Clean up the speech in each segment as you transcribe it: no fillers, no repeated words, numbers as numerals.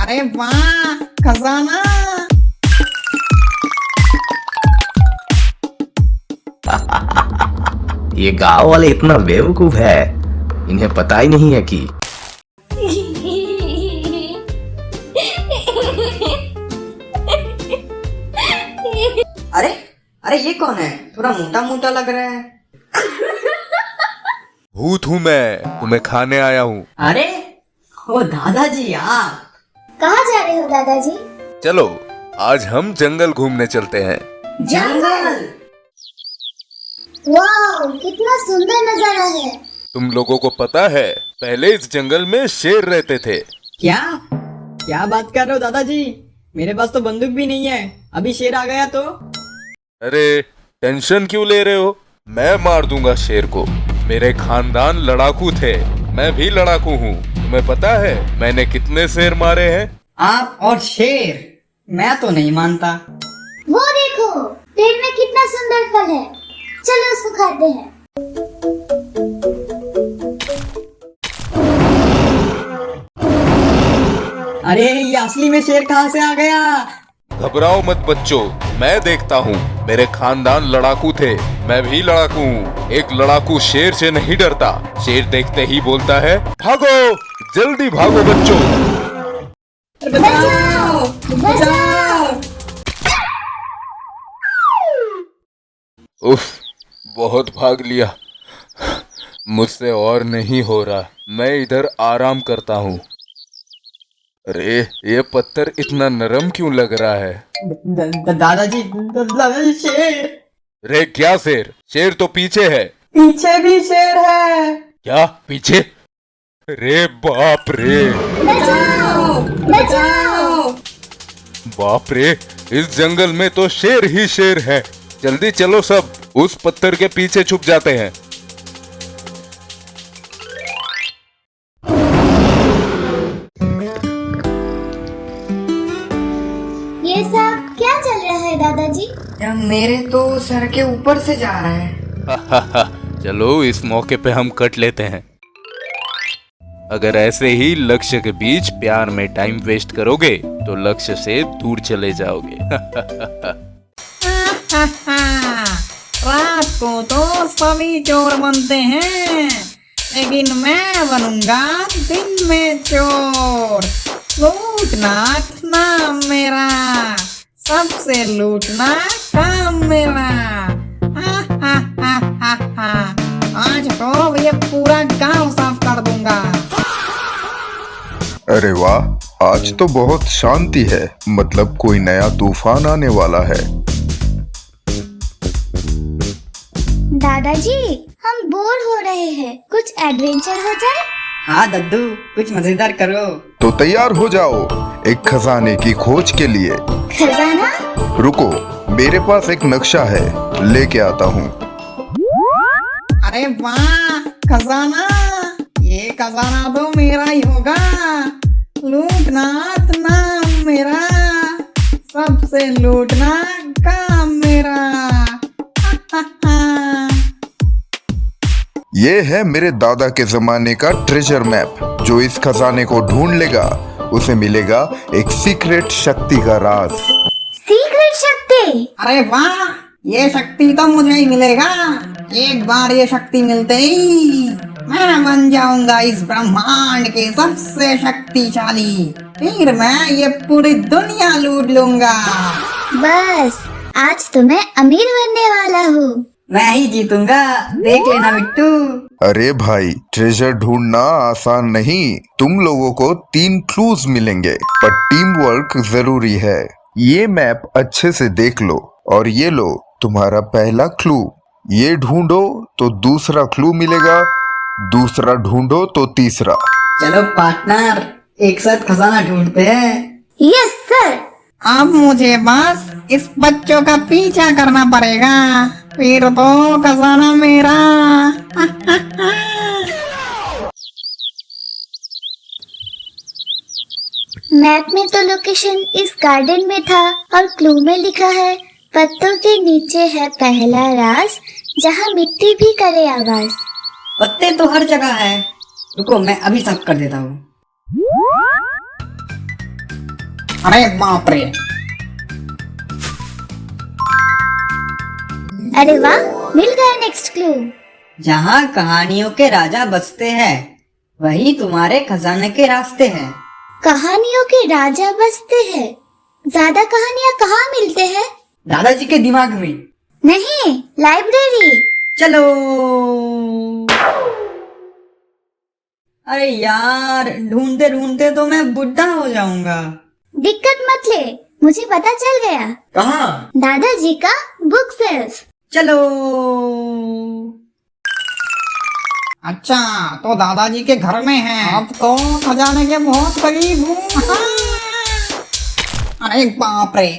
अरे वाह, खजाना। ये गांव वाले इतना बेवकूफ है, इन्हें पता ही नहीं है कि अरे अरे ये कौन है? थोड़ा मोटा मोटा लग रहा है। भूत हूँ मैं, तुम्हें खाने आया हूँ। अरे ओ दादाजी आप। कहाँ जा रहे हो दादाजी? चलो आज हम जंगल घूमने चलते हैं। जंगल? वाह, कितना सुंदर नजारा है। तुम लोगों को पता है पहले इस जंगल में शेर रहते थे। क्या क्या बात कर रहे हो दादाजी? मेरे पास तो बंदूक भी नहीं है, अभी शेर आ गया तो। अरे टेंशन क्यों ले रहे हो, मैं मार दूंगा शेर को। मेरे खानदान लड़ाकू थे, मैं भी लड़ाकू हूँ। तुम्हें पता है मैंने कितने शेर मारे हैं? आप और शेर? मैं तो नहीं मानता। वो देखो, पेड़ में कितना सुंदर फल है। चलो उसको खाते हैं। अरे ये असली में शेर कहाँ से आ गया? घबराओ मत बच्चों, मैं देखता हूँ। मेरे खानदान लड़ाकू थे, मैं भी लड़ाकू हूँ। एक लड़ाकू शेर से नहीं डरता, शेर देखते ही बोलता है भागो, जल्दी भागो बच्चों। बचाओ बचाओ। उफ, बहुत भाग लिया, मुझसे और नहीं हो रहा। मैं इधर आराम करता हूँ। अरे ये पत्थर इतना नरम क्यों लग रहा है? दादाजी शेर। रे क्या शेर? शेर तो पीछे है। पीछे भी शेर है। क्या पीछे? रे बाप रे, बचाओ बचाओ। बाप रे, इस जंगल में तो शेर ही शेर है। जल्दी चलो सब, उस पत्थर के पीछे छुप जाते हैं। ये सब क्या चल रहा है दादाजी? मेरे तो सर के ऊपर से जा रहा है। चलो इस मौके पे हम कट लेते हैं। अगर ऐसे ही लक्ष्य के बीच प्यार में टाइम वेस्ट करोगे तो लक्ष्य से दूर चले जाओगे। रात को तो सभी चोर बनते हैं, लेकिन मैं बनूंगा दिन में चोर। लूटना नाम मेरा, सबसे लूटना काम मेरा। आज तो ये पूरा गांव साफ कर दूंगा। अरे वाह, आज तो बहुत शांति है, मतलब कोई नया तूफान आने वाला है। दादाजी, हम बोर हो रहे हैं, कुछ एडवेंचर हो जाए। हाँ दद्दू, कुछ मजेदार करो। तो तैयार हो जाओ एक खजाने की खोज के लिए। खजाना? रुको, मेरे पास एक नक्शा है, लेके आता हूँ। अरे वाह, खजाना। ये खजाना तो मेरा ही होगा। लूटना नाम मेरा, सबसे लूटना काम मेरा। ये है मेरे दादा के जमाने का ट्रेजर मैप। जो इस खजाने को ढूंढ लेगा उसे मिलेगा एक सीक्रेट शक्ति का राज। सीक्रेट शक्ति? अरे वाह, ये शक्ति तो मुझे ही मिलेगा। एक बार ये शक्ति मिलते ही मैं बन जाऊंगा इस ब्रह्मांड के सबसे शक्तिशाली। फिर मैं ये पूरी दुनिया लूट लूंगा। बस, आज तो मैं अमीर बनने वाला हूँ। मैं ही जीतूंगा, देख लेना बिट्टू। अरे भाई, ट्रेजर ढूंढना आसान नहीं। तुम लोगों को 3 क्लूज मिलेंगे, पर टीम वर्क जरूरी है। ये मैप अच्छे से देख लो, और ये लो तुम्हारा पहला क्लू। ये ढूंढो तो दूसरा क्लू मिलेगा, दूसरा ढूंढो तो तीसरा। चलो पार्टनर, एक साथ खजाना ढूंढते हैं। Yes sir. अब मुझे बस इस बच्चों का पीछा करना पड़ेगा, फिर तो खजाना मेरा। मैप में तो लोकेशन इस गार्डन में था, और क्लू में लिखा है पत्तों के नीचे है पहला राज, जहाँ मिट्टी भी करे आवाज। पत्ते तो हर जगह है। रुको, मैं अभी साफ कर देता हूँ। अरे बाप रे। अरे वाह, मिल गया नेक्स्ट क्लू। जहाँ कहानियों के राजा बसते हैं वही तुम्हारे खजाने के रास्ते हैं। कहानियों के राजा बसते हैं। ज्यादा कहानियाँ कहाँ मिलते हैं? दादाजी के दिमाग में। नहीं, लाइब्रेरी। चलो। अरे यार, ढूंढते ढूंढते तो मैं बुढ़ा हो जाऊंगा। दिक्कत मत ले, मुझे पता चल गया। कहाँ? दादाजी का बुक सेल्फ। चलो। अच्छा, तो दादाजी के घर में है। अब तो खजाने के बहुत करीब हूँ। अरे बाप रे।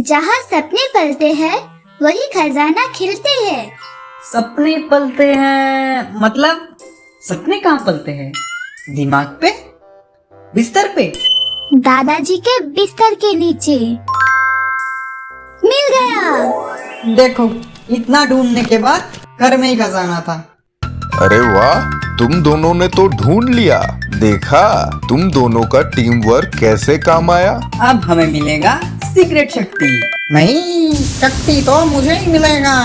जहाँ सपने पलते हैं वही खजाना खिलते हैं। सपने पलते हैं मतलब सपने कहाँ पलते हैं? दिमाग पे? बिस्तर पे? दादाजी के बिस्तर के नीचे। मिल गया। देखो, इतना ढूंढने के बाद घर में ही खजाना था। अरे वाह, तुम दोनों ने तो ढूंढ लिया। देखा तुम दोनों का टीम वर्क कैसे काम आया। अब हमें मिलेगा सीक्रेट शक्ति। नहीं, शक्ति तो मुझे ही मिलेगा।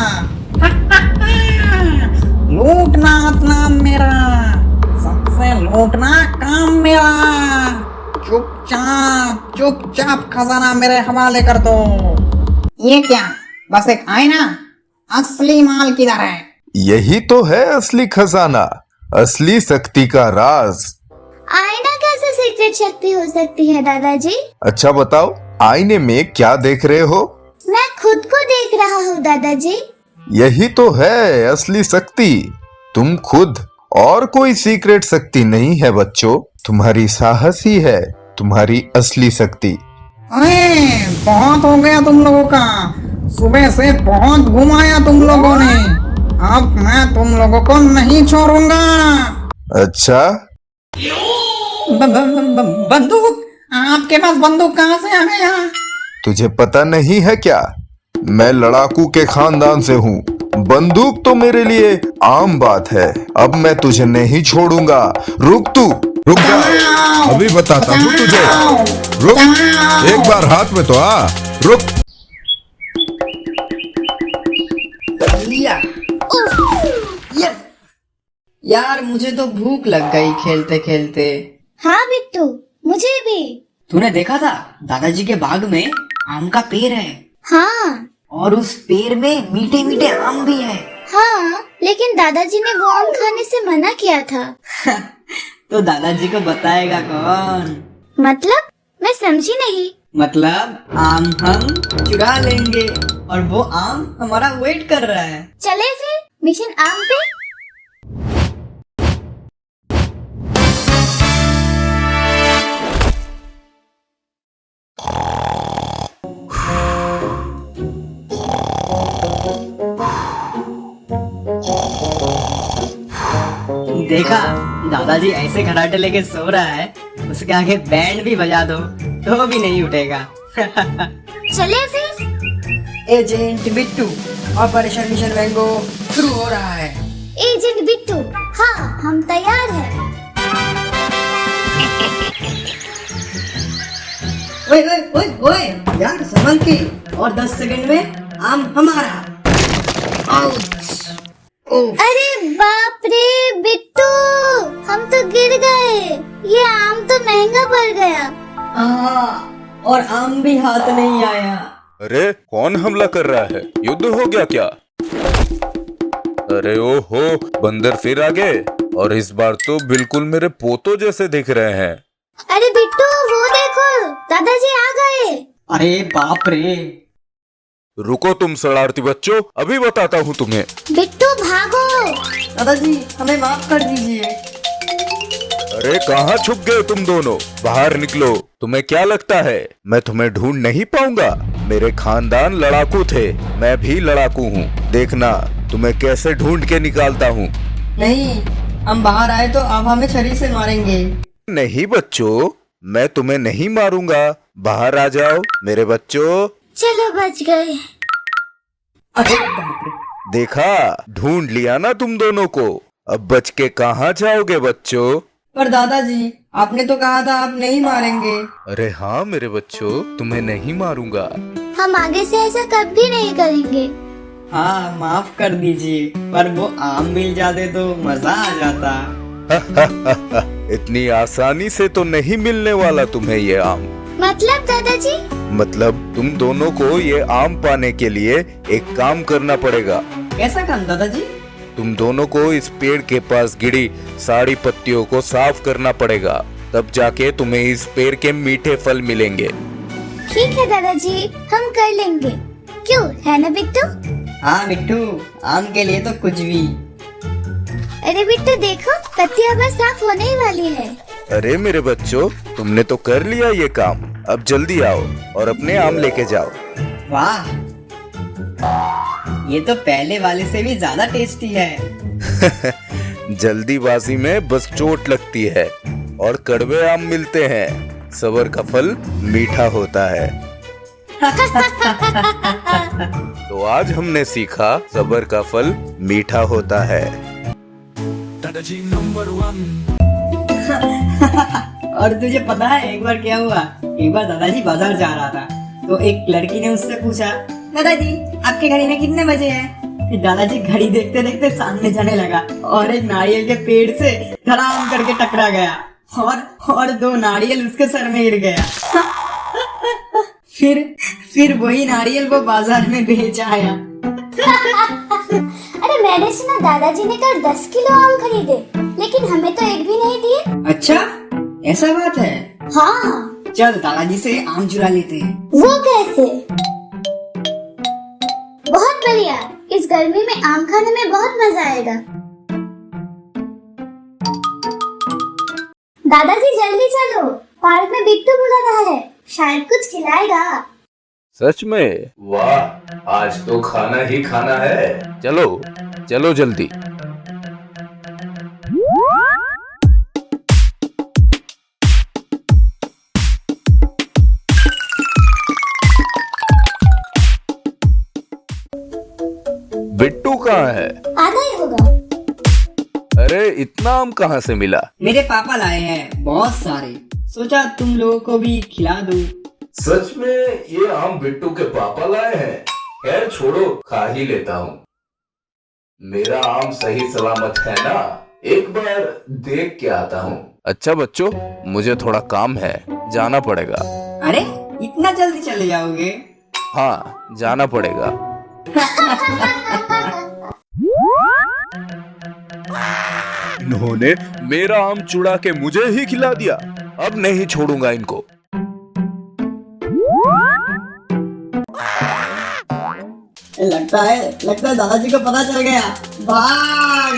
लूटना मत नाम मेरा, सबसे लूटना काम मेरा। चुपचाप चुपचाप खजाना मेरे हवाले कर दो। ये क्या, बस एक आईना? असली माल किधर है? यही तो है असली खजाना, असली शक्ति का राज। आईना कैसे सीक्रेट शक्ति हो सकती है दादाजी? अच्छा बताओ, आईने में क्या देख रहे हो? मैं खुद को देख रहा हूँ दादाजी। यही तो है असली शक्ति, तुम खुद। और कोई सीक्रेट शक्ति नहीं है बच्चों, तुम्हारी साहस ही है तुम्हारी असली शक्ति। अरे बहुत हो गया तुम लोगों का, सुबह से बहुत घुमाया तुम लोगों ने। अब मैं तुम लोगों को नहीं छोड़ूंगा। अच्छा, बंदूक? आपके पास बंदूक कहाँ से आ गया? तुझे पता नहीं है क्या? मैं लड़ाकू के खानदान से हूँ। बंदूक तो मेरे लिए आम बात है। अब मैं तुझे नहीं छोड़ूंगा। रुक जा, अभी बताता हूँ तुझे। रुक, एक बार हाथ में तो आ। रुक। लिया। यस। यार, मुझे तो भूख लग गई खेलते खेलते। हाँ बिट्टू, मुझे भी। तूने देखा था दादाजी के बाग में आम का पेड़ है। हाँ और उस पेड़ में मीठे मीठे आम भी है। हाँ, लेकिन दादाजी ने वो आम खाने से मना किया था। तो दादाजी को बताएगा कौन? मतलब? मैं समझी नहीं। मतलब आम हम चुरा लेंगे और वो आम हमारा वेट कर रहा है। चले फिर मिशन आम पे। देखा, दादाजी ऐसे खराटे लेके सो रहा है, उसके आगे बैंड भी बजा दो तो भी नहीं उठेगा। चले फिर। Agent Bittu, operation mission mango शुरू हो रहा है। एजेंट बिट्टू, हाँ हम तैयार हैं। ओए ओए ओए ओए, यार संभल के, और 10 सेकंड में आम हमारा। आउच। ओह, अरे बाप रे बिट्टू, हम तो गिर गए। ये आम तो महंगा पड़ गया। और आम भी हाथ नहीं आया। अरे कौन हमला कर रहा है? युद्ध हो गया क्या? अरे ओहो, बंदर फिर आ गए और इस बार तो बिल्कुल मेरे पोतों जैसे दिख रहे हैं। अरे बिट्टू, वो देखो, दादाजी आ गए। अरे बाप रे। रुको तुम शरारती बच्चों, अभी बताता हूँ तुम्हें। बिट्टू भागो। दादाजी, हमें माफ कर दीजिए। अरे कहाँ छुप गए तुम दोनों? बाहर निकलो। तुम्हें क्या लगता है मैं तुम्हें ढूंढ नहीं पाऊंगा? मेरे खानदान लड़ाकू थे, मैं भी लड़ाकू हूँ। देखना तुम्हें कैसे ढूंढ के निकालता हूँ। नहीं, हम बाहर आए तो आप हमें छरी से मारेंगे। नहीं बच्चों, मैं तुम्हें नहीं मारूंगा। बाहर आ जाओ मेरे बच्चों। चलो बच गए। अरे बाप रे। देखा, ढूंढ लिया ना तुम दोनों को। अब बच के कहाँ जाओगे बच्चों? पर दादाजी, आपने तो कहा था आप नहीं मारेंगे। अरे हाँ मेरे बच्चों, तुम्हें नहीं मारूंगा। हम आगे से ऐसा कभी नहीं करेंगे। हाँ, माफ कर दीजिए, पर वो आम मिल जाते तो मजा आ जाता। इतनी आसानी से तो नहीं मिलने वाला तुम्हें ये आम। मतलब दादाजी? मतलब तुम दोनों को ये आम पाने के लिए एक काम करना पड़ेगा। कैसा काम दादाजी? तुम दोनों को इस पेड़ के पास गिरी सारी पत्तियों को साफ करना पड़ेगा, तब जाके तुम्हें इस पेड़ के मीठे फल मिलेंगे। ठीक है दादाजी, हम कर लेंगे। क्यों, है ना बिट्टू? हाँ बिट्टू, आम के लिए तो कुछ भी। अरे बिट्टू देखो, पत्तियां बस साफ होने ही वाली है। अरे मेरे बच्चों, तुमने तो कर लिया ये काम, अब जल्दी आओ और अपने आम लेके जाओ। वाह, ये तो पहले वाले से भी ज्यादा टेस्टी है। जल्दीबाजी में बस चोट लगती है और कड़वे आम मिलते हैं। सब्र का फल मीठा होता है। तो आज हमने सीखा सब्र का फल मीठा होता है। और तुझे पता है एक बार क्या हुआ? एक बार दादाजी बाजार जा रहा था, तो एक लड़की ने उससे पूछा, दादाजी आपके घड़ी में कितने बजे हैं? फिर दादाजी घड़ी देखते देखते सामने जाने लगा और एक नारियल के पेड़ से धड़ाम करके टकरा गया और 2 नारियल उसके सर में गिर गया। फिर वही नारियल वो बाजार में बेच आया। अरे मैंने सुना दादाजी ने कल 10 किलो आम खरीदे, लेकिन हमें तो एक भी नहीं दिए। अच्छा, ऐसा बात है? हाँ। चल दादाजी से आम चुरा लेते हैं। वो कैसे? बहुत बढ़िया, इस गर्मी में आम खाने में बहुत मजा आएगा। दादाजी जल्दी चलो, पार्क में बिट्टू बुला रहा है, शायद कुछ खिलाएगा। सच में? वाह, आज तो खाना ही खाना है। चलो चलो जल्दी। बिट्टू कहाँ है? आधा ही होगा। अरे इतना आम कहाँ से मिला? मेरे पापा लाए हैं बहुत सारे, सोचा तुम लोगों को भी खिला दूं। सच में ये आम बिट्टू के पापा लाए हैं? खैर छोड़ो, खा ही लेता हूँ। मेरा आम सही सलामत है ना? एक बार देख के आता हूँ। अच्छा बच्चों, मुझे थोड़ा काम है, जाना पड़ेगा। अरे इतना जल्दी चले जाओगे? हाँ, जाना पड़ेगा। इन्होंने मेरा आम चुरा के मुझे ही खिला दिया, अब नहीं छोड़ूंगा इनको। लगता है दादाजी को पता चल गया। भाग!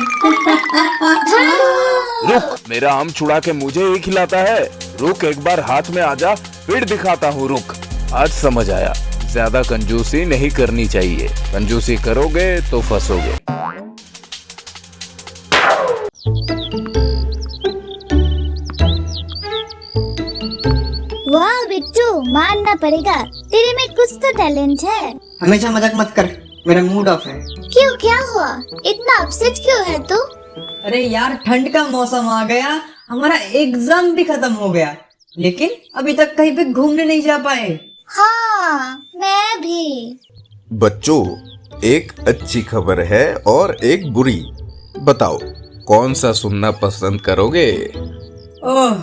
रुक, मेरा आम चुरा के मुझे ही खिलाता है। रुक, एक बार हाथ में आजा, फिर दिखाता हूँ। रुक, आज समझ आया, ज्यादा कंजूसी नहीं करनी चाहिए। कंजूसी करोगे तो फंसोगे। वाह बिट्टू, मानना पड़ेगा, तेरे में कुछ तो टैलेंट है। हमेशा मजाक मत कर, मेरा मूड ऑफ है। क्यों, क्या हुआ? इतना अपसेट क्यों है तू? अरे यार, ठंड का मौसम आ गया, हमारा एग्जाम भी खत्म हो गया, लेकिन अभी तक कहीं पे घूमने नहीं जा पाए। हाँ, मैं भी। बच्चों, एक अच्छी खबर है और एक बुरी। बताओ कौन सा सुनना पसंद करोगे? ओह,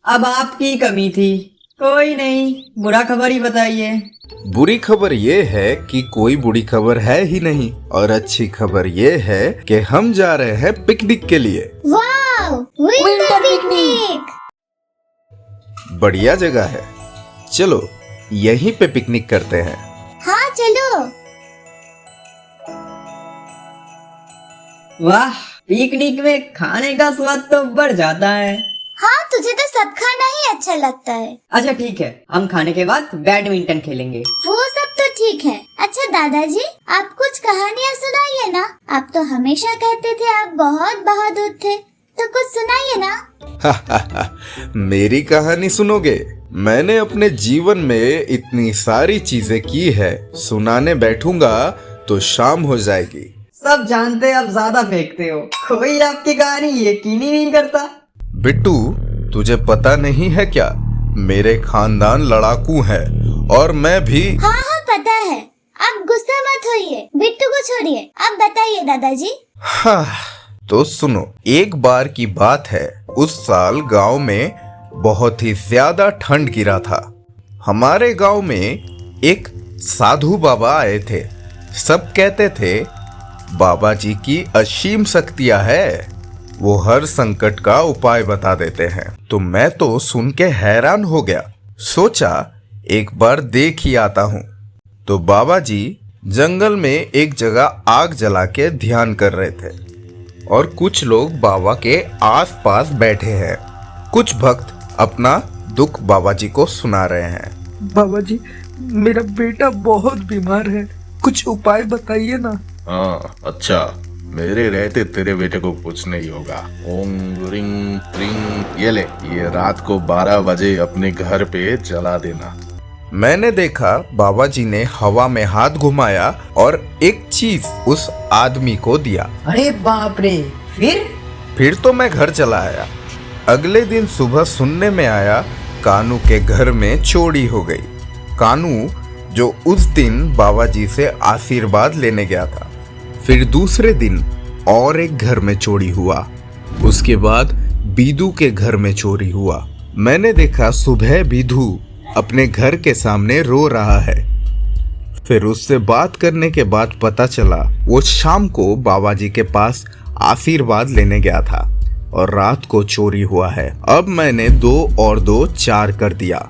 अब आपकी कमी थी। कोई नहीं, बुरा खबर ही बताइए। बुरी खबर ये है कि कोई बुरी खबर है ही नहीं, और अच्छी खबर ये है कि हम जा रहे हैं पिकनिक के लिए। वाह, विंटर पिकनिक। बढ़िया जगह है, चलो यहीं पे पिकनिक करते हैं। हाँ चलो। वाह, पिकनिक में खाने का स्वाद तो बढ़ जाता है। हाँ, तुझे तो सब खाना ही अच्छा लगता है। अच्छा ठीक है, हम खाने के बाद बैडमिंटन खेलेंगे। वो सब तो ठीक है। अच्छा दादाजी, आप कुछ कहानियाँ सुनाइए ना। आप तो हमेशा कहते थे आप बहुत बहादुर थे, तो कुछ सुनाइए ना। मेरी कहानी सुनोगे? मैंने अपने जीवन में इतनी सारी चीजें की है, सुनाने बैठूंगा तो शाम हो जाएगी। सब जानते आप ज्यादा फेंकते हो, कोई आपकी कहानी यकीन ही नहीं करता। बिट्टू, तुझे पता नहीं है क्या, मेरे खानदान लड़ाकू है और मैं भी। हाँ हाँ पता है, आप गुस्सा मत होइए, बिट्टू को छोड़िए, आप बताइए दादाजी। हाँ, तो सुनो, एक बार की बात है, उस साल गांव में बहुत ही ज्यादा ठंड गिरा था। हमारे गांव में एक साधु बाबा आए थे। सब कहते थे बाबा जी की असीम शक्तियां है, वो हर संकट का उपाय बता देते हैं। तो मैं तो सुन के हैरान हो गया, सोचा एक बार देख ही आता हूँ। तो बाबा जी जंगल में एक जगह आग जला के ध्यान कर रहे थे और कुछ लोग बाबा के आसपास बैठे हैं। कुछ भक्त अपना दुख बाबा जी को सुना रहे हैं। बाबा जी, मेरा बेटा बहुत बीमार है, कुछ उपाय बताइए ना। हाँ अच्छा, मेरे रहते तेरे बेटे को कुछ नहीं होगा। ओम रिंग त्रिंग, ये ले, ये रात को 12 बजे अपने घर पे जला देना। मैंने देखा बाबा जी ने हवा में हाथ घुमाया और एक चीज उस आदमी को दिया। अरे बाप रे, फिर तो मैं घर चला आया। अगले दिन सुबह सुनने में आया कानू के घर में चोरी हो गई। कानू जो उस दिन बाबा जी से आशीर्वाद लेने गया था। फिर दूसरे दिन और एक घर में चोरी हुआ। उसके बाद बीदू के घर में चोरी हुआ। मैंने देखा सुबह बीदू अपने घर के सामने रो रहा है। फिर उससे बात करने के बाद पता चला वो शाम को बाबा जी के पास आशीर्वाद लेने गया था और रात को चोरी हुआ है। अब मैंने 2 और 2 4 कर दिया।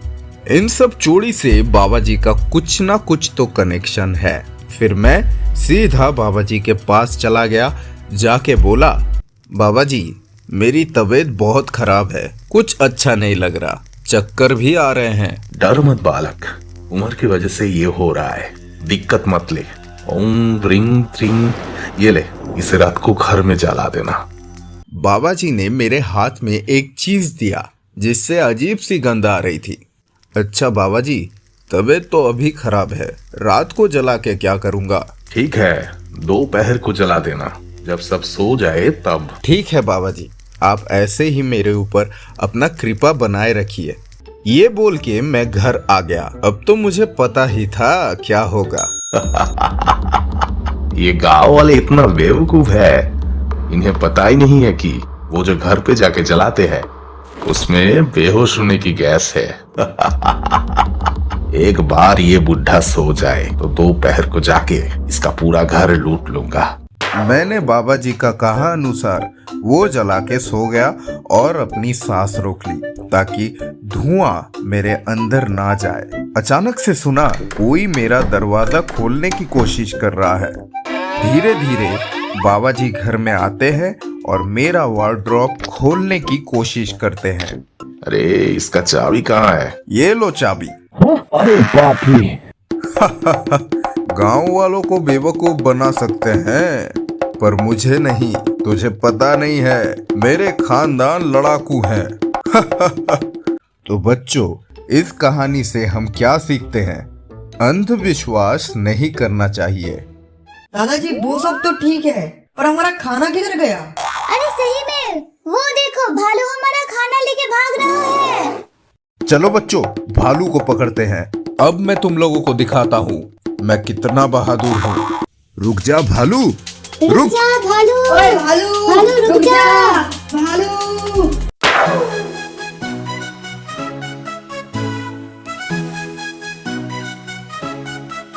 इन सब चोरी से बाबा जी का कुछ ना कुछ तो कनेक्शन है। फिर मैं सीधा बाबा जी के पास चला गया, जाके बोला, बाबा जी मेरी तबीयत बहुत खराब है, कुछ अच्छा नहीं लग रहा, चक्कर भी आ रहे हैं। डर मत बालक, उम्र की वजह से ये हो रहा है, दिक्कत मत ले। ओम रिंग त्रिंग, ये ले, इसे रात को घर में जला देना। बाबा जी ने मेरे हाथ में एक चीज दिया जिससे अजीब सी गंध आ रही थी। अच्छा बाबा जी, तबीयत तो अभी खराब है, रात को जला के क्या करूंगा? ठीक है, दोपहर को जला देना, जब सब सो जाए तब। ठीक है बाबा जी, आप ऐसे ही मेरे ऊपर अपना कृपा बनाए रखिए। ये बोल के मैं घर आ गया। अब तो मुझे पता ही था क्या होगा। ये गांव वाले इतना बेवकूफ है, इन्हें पता ही नहीं है कि वो जो घर पे जाके जलाते हैं उसमें बेहोश होने की गैस है। एक बार ये बुढ़ा सो जाए तो दोपहर को जाके इसका पूरा घर लूट लूंगा। मैंने बाबा जी का कहा अनुसार वो जला के सो गया और अपनी सांस रोक ली ताकि धुआं मेरे अंदर ना जाए। अचानक से सुना कोई मेरा दरवाजा खोलने की कोशिश कर रहा है। धीरे धीरे बाबा जी घर में आते हैं और मेरा वार्डरोब खोलने की कोशिश करते हैं। अरे इसका चाबी कहाँ है? ये लो चाबी। अरे बाप रे! गांव वालों को बेवकूफ बना सकते हैं पर मुझे नहीं। तुझे पता नहीं है, मेरे खानदान लड़ाकू हैं। तो बच्चों, इस कहानी से हम क्या सीखते हैं? अंधविश्वास नहीं करना चाहिए। दादाजी वो सब तो ठीक है, पर हमारा खाना किधर गया? अरे सही में, वो देखो भालू हमारा खाना लेके भाग रहा है। चलो बच्चों, भालू को पकड़ते हैं। अब मैं तुम लोगों को दिखाता हूँ मैं कितना बहादुर हूँ। रुक जा भालू, रुक। जा भालू, ओए भालू, भालू रुक जा।